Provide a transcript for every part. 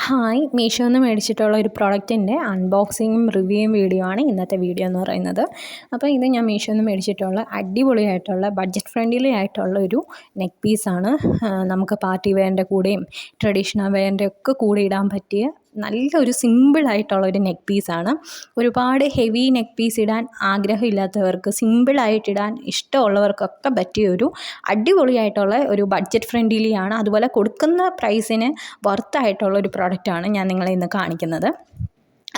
Hi, മീഷോന്ന് മേടിച്ചിട്ടുള്ള ഒരു പ്രൊഡക്റ്റിൻ്റെ അൺബോക്സിങ്ങും റിവ്യൂയും video ആണ് ഇന്നത്തെ വീഡിയോ എന്ന് പറയുന്നത്. അപ്പോൾ ഇത് ഞാൻ മീഷോന്ന് മേടിച്ചിട്ടുള്ള അടിപൊളിയായിട്ടുള്ള ബഡ്ജറ്റ് ഫ്രണ്ട്ലി ആയിട്ടുള്ള ഒരു നെക്ക് പീസാണ്. നമുക്ക് പാർട്ടി വെയറിൻ്റെ കൂടെയും ട്രഡീഷണൽ വെയറിൻ്റെ ഒക്കെ കൂടെ ഇടാൻ പറ്റിയ നല്ലൊരു സിമ്പിളായിട്ടുള്ളൊരു നെക്ക് പീസാണ്. ഒരുപാട് ഹെവി നെക്ക് പീസ് ഇടാൻ ആഗ്രഹമില്ലാത്തവർക്ക്, സിമ്പിളായിട്ടിടാൻ ഇഷ്ടമുള്ളവർക്കൊക്കെ പറ്റിയൊരു അടിപൊളിയായിട്ടുള്ള ഒരു ബഡ്ജറ്റ് ഫ്രണ്ട്ലിയാണ്. അതുപോലെ കൊടുക്കുന്ന പ്രൈസിന് വർത്തായിട്ടുള്ള ഒരു പ്രോഡക്റ്റാണ് ഞാൻ നിങ്ങളെ ഇന്ന് കാണിക്കുന്നത്.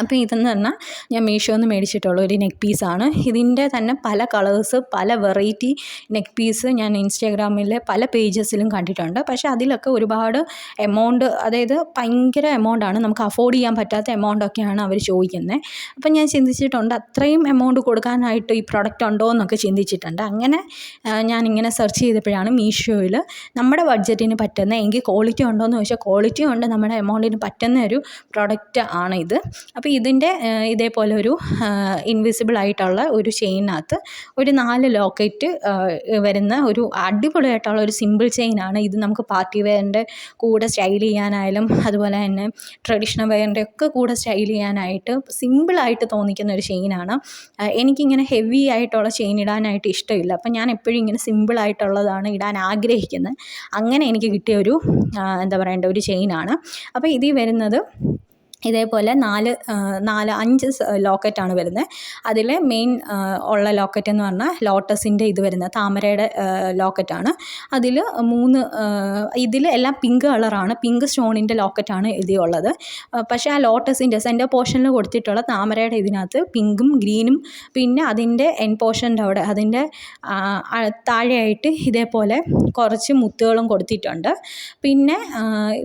അപ്പോൾ ഇതെന്ന് പറഞ്ഞാൽ ഞാൻ മീഷോന്ന് മേടിച്ചിട്ടുള്ള ഒരു നെക്ക് പീസാണ്. ഇതിൻ്റെ തന്നെ പല കളേഴ്സ്, പല വെറൈറ്റി നെക്ക് പീസ് ഞാൻ ഇൻസ്റ്റാഗ്രാമിലെ പല പേജസിലും കണ്ടിട്ടുണ്ട്. പക്ഷേ അതിലൊക്കെ ഒരുപാട് എമൗണ്ട്, അതായത് ഭയങ്കര എമൗണ്ടാണ്, നമുക്ക് അഫോർഡ് ചെയ്യാൻ പറ്റാത്ത എമൗണ്ടൊക്കെയാണ് അവർ ചോദിക്കുന്നത്. അപ്പം ഞാൻ ചിന്തിച്ചിട്ടുണ്ട് അത്രയും എമൗണ്ട് കൊടുക്കാനായിട്ട് ഈ പ്രൊഡക്റ്റ് ഉണ്ടോ എന്നൊക്കെ ചിന്തിച്ചിട്ടുണ്ട്. അങ്ങനെ ഞാനിങ്ങനെ സെർച്ച് ചെയ്തപ്പോഴാണ് മീഷോയിൽ നമ്മുടെ ബഡ്ജറ്റിന് പറ്റുന്ന, എങ്കിൽ ക്വാളിറ്റി ഉണ്ടോ എന്ന് ചോദിച്ചാൽ ക്വാളിറ്റി ഉണ്ട്, നമ്മുടെ എമൗണ്ടിന് പറ്റുന്ന ഒരു പ്രൊഡക്റ്റ് ആണ് ഇത്. അപ്പോൾ ഇതിൻ്റെ ഇതേപോലെ ഒരു ഇൻവിസിബിൾ ആയിട്ടുള്ള ഒരു ചെയിനകത്ത് ഒരു 4 ലോക്കറ്റ് വരുന്ന ഒരു അടിപൊളിയായിട്ടുള്ള ഒരു സിമ്പിൾ ചെയിനാണ് ഇത്. നമുക്ക് പാർട്ടി വെയറിൻ്റെ കൂടെ സ്റ്റൈൽ ചെയ്യാനായാലും അതുപോലെ തന്നെ ട്രഡീഷണൽ വെയറിൻ്റെ ഒക്കെ കൂടെ സ്റ്റൈൽ ചെയ്യാനായിട്ട് സിമ്പിളായിട്ട് തോന്നിക്കുന്ന ഒരു ചെയിനാണ്. എനിക്കിങ്ങനെ ഹെവി ആയിട്ടുള്ള ചെയിൻ ഇടാനായിട്ട് ഇഷ്ടമില്ല. അപ്പം ഞാൻ എപ്പോഴും ഇങ്ങനെ സിമ്പിളായിട്ടുള്ളതാണ് ഇടാൻ ആഗ്രഹിക്കുന്നത്. അങ്ങനെ എനിക്ക് കിട്ടിയ ഒരു എന്താ പറയേണ്ട ഒരു ചെയിനാണ്. അപ്പോൾ ഇതിൽ വരുന്നത് ഇതേപോലെ 5 ലോക്കറ്റാണ് വരുന്നത്. അതിൽ മെയിൻ ഉള്ള ലോക്കറ്റ് എന്ന് പറഞ്ഞാൽ ലോട്ടസിൻ്റെ ഇത് വരുന്നത്, താമരയുടെ ലോക്കറ്റാണ്. അതിൽ 3 ഇതിൽ എല്ലാം പിങ്ക് കളറാണ്, പിങ്ക് സ്റ്റോണിൻ്റെ ലോക്കറ്റാണ് ഇതിലുള്ളത്. പക്ഷേ ആ ലോട്ടസിൻ്റെ സെൻറ്റർ പോർഷനിൽ കൊടുത്തിട്ടുള്ള താമരയുടെ ഇതിനകത്ത് പിങ്കും ഗ്രീനും, പിന്നെ അതിൻ്റെ എൻ പോർഷൻ്റെ അവിടെ അതിൻ്റെ താഴെയായിട്ട് ഇതേപോലെ കുറച്ച് മുത്തുകളും കൊടുത്തിട്ടുണ്ട്. പിന്നെ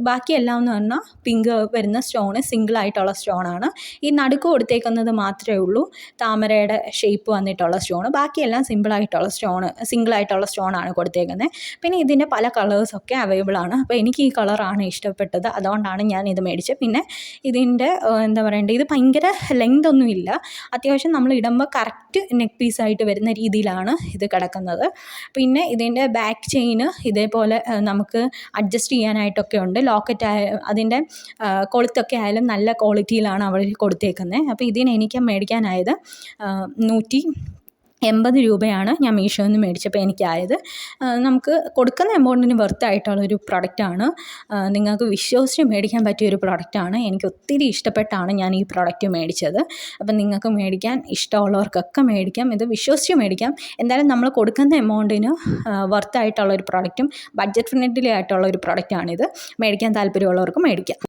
ബാക്കിയെല്ലാം എന്ന് പറഞ്ഞാൽ പിങ്ക് വരുന്ന സ്റ്റോണ് സിംഗിളായിട്ടുള്ള സ്റ്റോണാണ്. ഈ നടുക്ക് കൊടുത്തേക്കുന്നത് മാത്രമേ ഉള്ളൂ താമരയുടെ ഷേപ്പ് വന്നിട്ടുള്ള സ്റ്റോണ്. ബാക്കിയെല്ലാം സിംഗിളായിട്ടുള്ള സ്റ്റോണാണ് കൊടുത്തേക്കുന്നത്. പിന്നെ ഇതിൻ്റെ പല കളേഴ്സൊക്കെ അവൈലബിൾ ആണ്. അപ്പോൾ എനിക്ക് ഈ കളറാണ് ഇഷ്ടപ്പെട്ടത്, അതുകൊണ്ടാണ് ഞാൻ ഇത് മേടിച്ചത്. പിന്നെ ഇതിൻ്റെ എന്താ പറയേണ്ടത്, ഇത് ഭയങ്കര ലെങ്ത് ഒന്നുമില്ല, അത്യാവശ്യം നമ്മൾ ഇടുമ്പോൾ കറക്റ്റ് നെക്ക് പീസായിട്ട് വരുന്ന രീതിയിലാണ് ഇത് കിടക്കുന്നത്. പിന്നെ ഇതിൻ്റെ ബാക്ക് ചെയിന് ഇതേപോലെ നമുക്ക് അഡ്ജസ്റ്റ് ചെയ്യാനായിട്ടൊക്കെ ഉണ്ട്. ലോക്കറ്റ് അതിൻ്റെ കൊളുത്തൊക്കെ ആയാലും നല്ല ക്വാളിറ്റിയിലാണ് അവർ കൊടുത്തേക്കുന്നത്. അപ്പോൾ ഇതിന് എനിക്ക് മേടിക്കാനായത് 180 രൂപയാണ് ഞാൻ മീഷോയിൽ നിന്ന് മേടിച്ചപ്പോൾ എനിക്കായത്. നമുക്ക് കൊടുക്കുന്ന എമൗണ്ടിന് വെർത്തായിട്ടുള്ളൊരു പ്രൊഡക്റ്റാണ്. നിങ്ങൾക്ക് വിശ്വസിച്ച് മേടിക്കാൻ പറ്റിയൊരു പ്രൊഡക്റ്റാണ്. എനിക്ക് ഒത്തിരി ഇഷ്ടപ്പെട്ടാണ് ഞാൻ ഈ പ്രൊഡക്റ്റ് മേടിച്ചത്. അപ്പം നിങ്ങൾക്ക് മേടിക്കാൻ ഇഷ്ടമുള്ളവർക്കൊക്കെ മേടിക്കാം, ഇത് വിശ്വസിച്ച് മേടിക്കാം. എന്തായാലും നമ്മൾ കൊടുക്കുന്ന എമൗണ്ടിന് വെർത്തായിട്ടുള്ളൊരു പ്രൊഡക്റ്റും ബഡ്ജറ്റ് ഫ്രണ്ട്ലി ആയിട്ടുള്ള ഒരു പ്രൊഡക്റ്റാണിത്. മേടിക്കാൻ താല്പര്യമുള്ളവർക്ക് മേടിക്കാം.